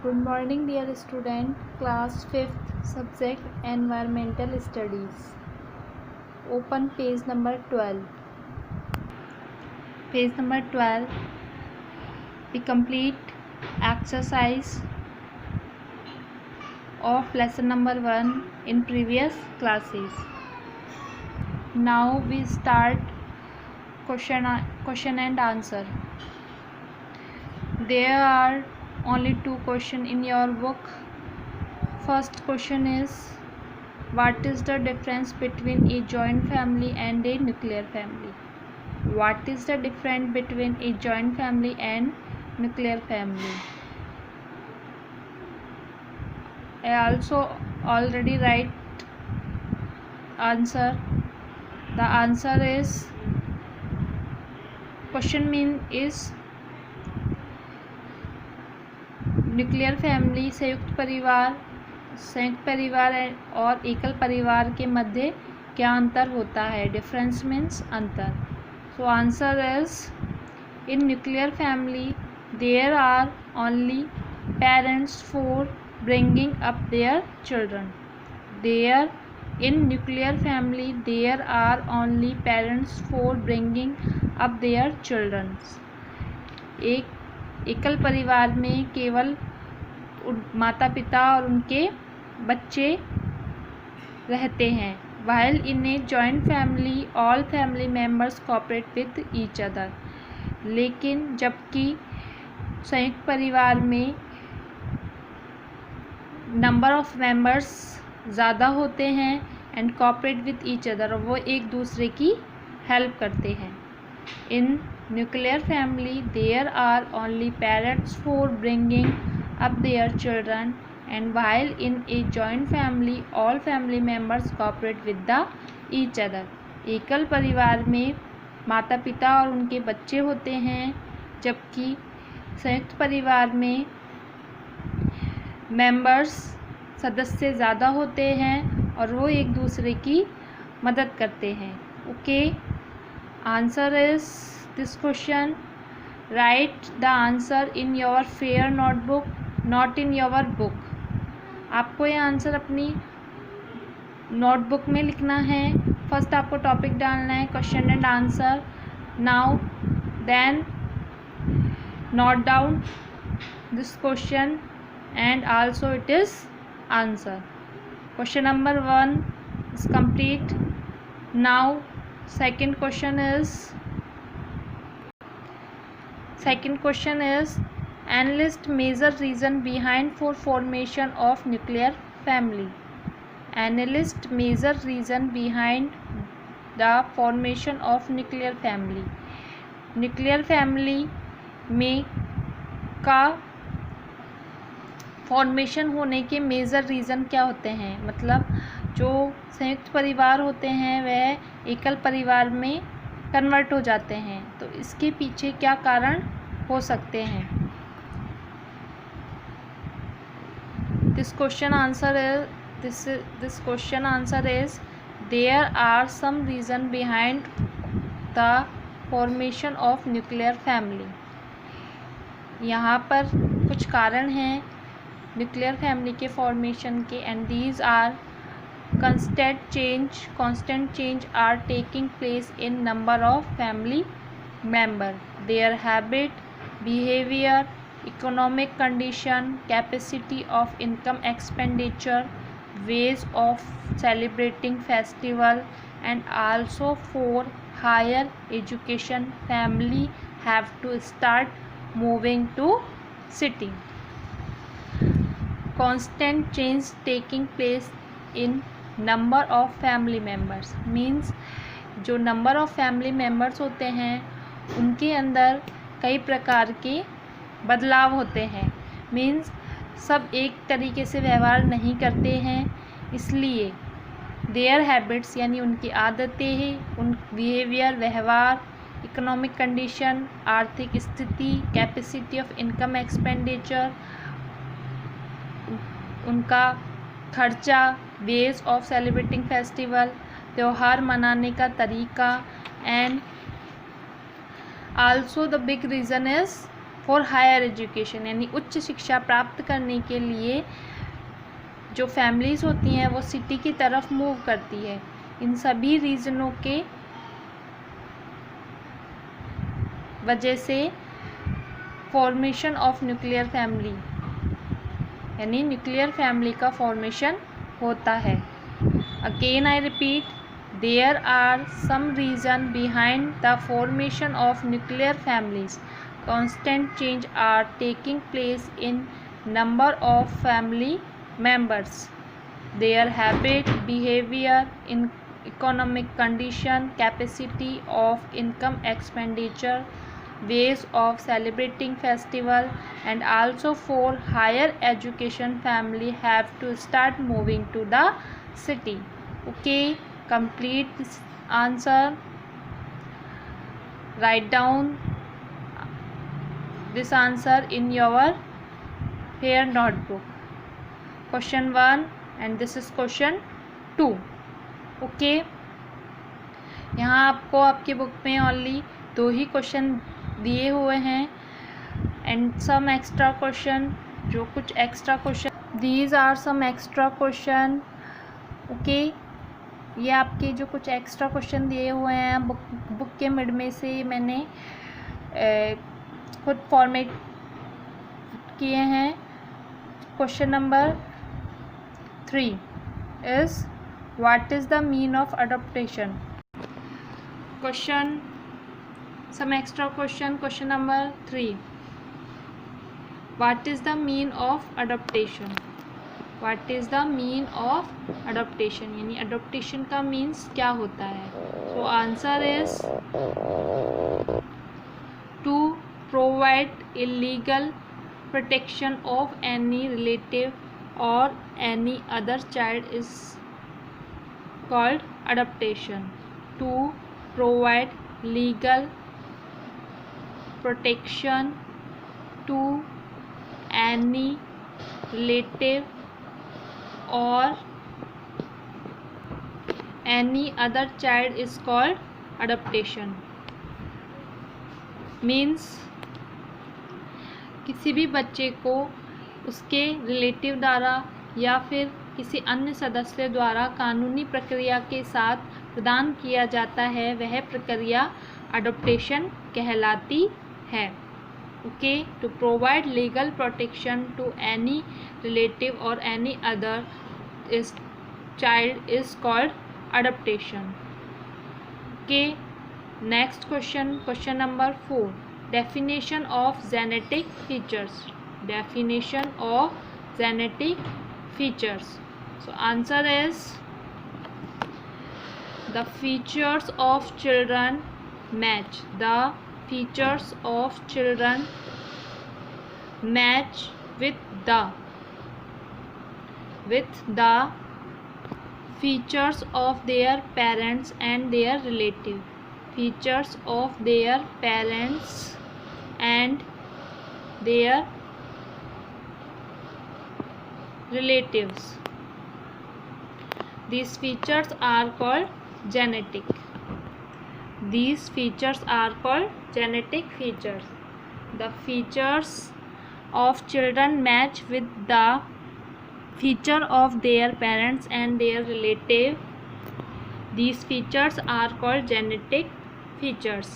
Good morning, dear student. Class 5th, subject Environmental Studies. Open page number 12. Page number 12. The complete exercise of lesson number 1 in previous classes. Now we start question and answer. There are only 2 questions in your book. First question is, what is the difference between a joint family and a nuclear family? What is the difference between a joint family and nuclear family? I also already write answer. The answer is, question mean is nuclear family संयुक्त परिवार और एकल परिवार के मध्य क्या अंतर होता है? डिफरेंस मीन्स अंतर. So answer is, in nuclear family there are only parents for bringing up their children. In nuclear family there are only parents for bringing up their children. एक एकल परिवार में केवल माता पिता और उनके बच्चे रहते हैं. While in a joint family all family members cooperate with each other. लेकिन जबकि संयुक्त परिवार में नंबर ऑफ मेंबर्स ज़्यादा होते हैं and cooperate with each other, वो एक दूसरे की हेल्प करते हैं. इन nuclear family there are only parents for bringing up their children, and while in a joint family all family members cooperate with the each other. एकल परिवार में माता पिता और उनके बच्चे होते हैं, जबकि संयुक्त परिवार में मेंबर्स सदस्य ज़्यादा होते हैं और वो एक दूसरे की मदद करते हैं. Okay, answer is this question. Write the answer in your fair notebook, not in your book. आपको ये आंसर अपनी नोटबुक में लिखना है. फर्स्ट आपको टॉपिक डालना है question and answer. Now then note down this question and also it is answer. Question number 1 is complete. Now second question is enlist major reason behind for formation of nuclear family. Enlist major reason behind the formation of nuclear family. nuclear family में का formation होने के major reason क्या होते हैं? मतलब जो संयुक्त परिवार होते हैं वह एकल परिवार में कन्वर्ट हो जाते हैं, तो इसके पीछे क्या कारण हो सकते हैं? This question answer is there are some reason behind the formation of nuclear family. यहाँ पर कुछ कारण हैं न्यूक्लियर फैमिली के फॉर्मेशन के, and these are constant change are taking place in number of family member, their habit, behavior, economic condition, capacity of income expenditure, ways of celebrating festival, and also for higher education family have to start moving to city. Constant change taking place in number of family members means जो number of family members होते हैं उनके अंदर कई प्रकार के बदलाव होते हैं. मीन्स सब एक तरीके से व्यवहार नहीं करते हैं, इसलिए देयर हैबिट्स यानी उनकी आदतें हैं, उन बिहेवियर व्यवहार, इकोनॉमिक कंडीशन आर्थिक स्थिति, कैपेसिटी ऑफ इनकम एक्सपेंडिचर उनका खर्चा, वेज ऑफ सेलिब्रेटिंग फेस्टिवल त्यौहार मनाने का तरीका, and also the big reason is for higher education, यानी उच्च शिक्षा प्राप्त करने के लिए जो फैमिलीज़ होती हैं वो सिटी की तरफ मूव करती है। इन सभी रीज़नों के वजह से फॉर्मेशन ऑफ न्यूक्लियर फैमिली, यानी न्यूक्लियर फैमिली का फॉर्मेशन होता है। Again I repeat, there are some reason behind the formation of nuclear families. Constant change are taking place in number of family members, their habit, behavior, in economic condition, capacity of income expenditure, ways of celebrating festival, and also for higher education family have to start moving to the city. Okay, complete this answer. Write down this answer in your here notebook. Question 1 and this is question 2. Okay, यहाँ आपको आपकी book में only 2 ही question दिए हुए हैं and some extra question, जो कुछ extra question, these are some extra question. Okay, ये आपके जो कुछ एक्स्ट्रा क्वेश्चन दिए हुए हैं बुक के मिड में से मैंने खुद फॉर्मेट किए हैं। Question number 3 is what is the mean of adoption. Question some extra question, question number 3, what is the mean of adoption. What is the mean of adoption, यानी अडॉप्टेशन का means क्या होता है। So answer is to provide illegal protection of any relative or any other child is called adoption. To provide legal protection to any relative or any other child is called adoption. Means किसी भी बच्चे को उसके relative द्वारा या फिर किसी अन्य सदस्य द्वारा कानूनी प्रक्रिया के साथ प्रदान किया जाता है, वह प्रक्रिया अडॉप्टेशन कहलाती है। Okay, to provide legal protection to any relative और any other is child is called adoption. Okay, next question, question number 4, definition of genetic features. Definition of genetic features. So answer is the features of children match. The features of children match with the features of their parents and their relative. Features of their parents and their relatives. These features are called genetic. These features are called genetic features. The features of children match with the feature of their parents and their relative. These features are called genetic features.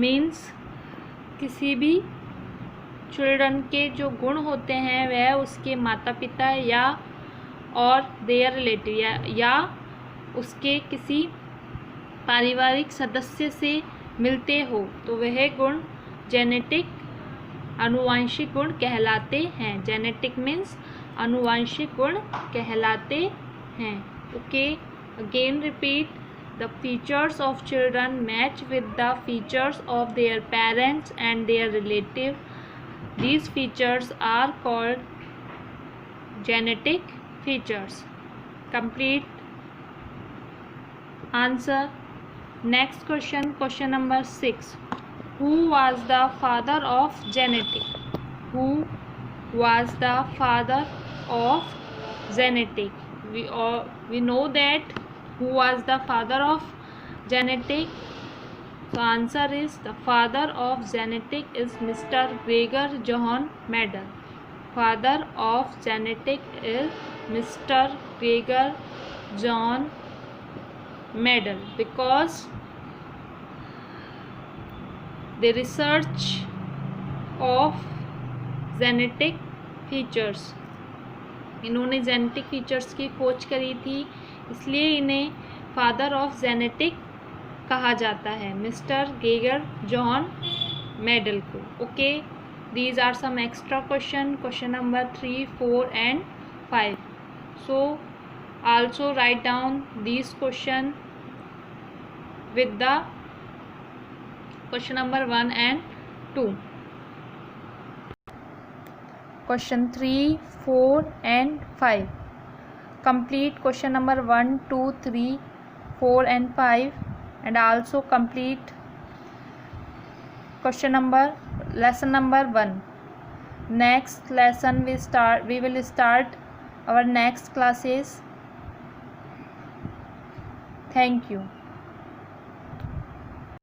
Means किसी भी children के जो गुण होते हैं वह उसके माता पिता या और देयर रिलेटिव या उसके किसी पारिवारिक सदस्य से मिलते हो तो वह गुण जेनेटिक आनुवंशिक गुण कहलाते हैं। जेनेटिक मीन्स आनुवंशिक गुण कहलाते हैं। Okay, again repeat, the features of children match with the features of their parents and their relative. These features are called genetic features. Complete answer. Next question, question number 6. Who was the father of genetic? Who was the father of genetic? We know that who was the father of genetic. So answer is the father of genetic is Mr. Gregor Johann Mendel. Father of genetic is Mr. Gregor Johann Mendel, because the research of genetic features, इन्होंने genetic features की खोज करी थी, इसलिए इन्हें father of genetic कहा जाता है, मिस्टर ग्रेगर जॉन मेंडल को. Okay, these are some extra question number 3, 4 and 5. So also write down these question with the question number 1 and 2. Question 3, 4 and 5. Complete question number 1, 2, 3, 4 and 5, and also complete lesson number 1. Next lesson we will start our next classes. Thank you.